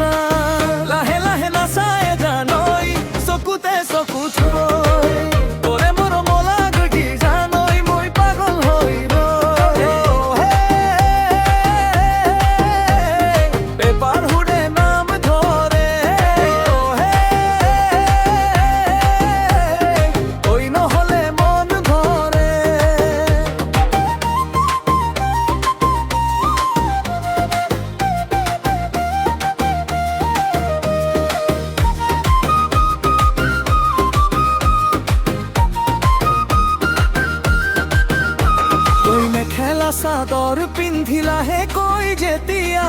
না লাহে লাহে নাচায় জানই চকুতে চকু থৈ তোৰে মোৰ মলাগ কি জানই মই পাগল হৈ ৰৈ পেপাৰ হুৰে নাম ধৰে ঐ নহলে মন ধৰে মেখেলা চাদৰ পিন্ধিলাহে কৈ যেতিয়া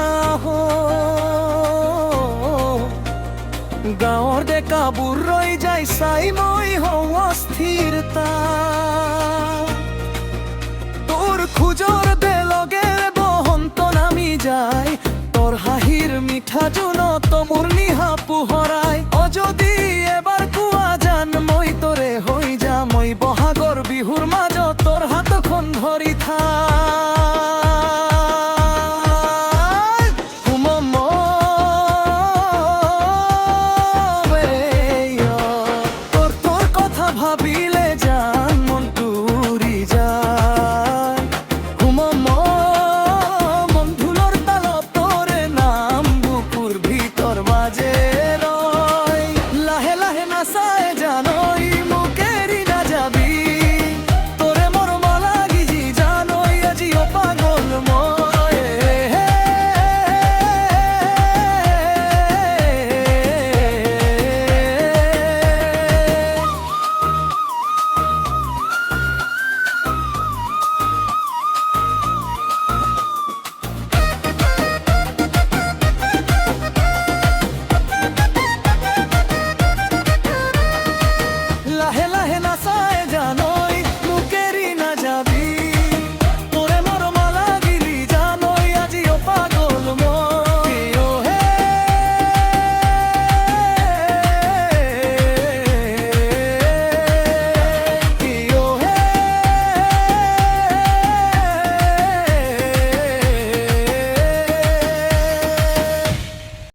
গাঁৱৰ ডেকাবোৰ ৰৈ যায় চাই মই হওঁ অস্থিৰতা তোৰ খোজৰ বেলগেৰে বসন্ত নামি যায় তোৰ হাঁহিৰ মিঠা জোনত মোৰ নিহা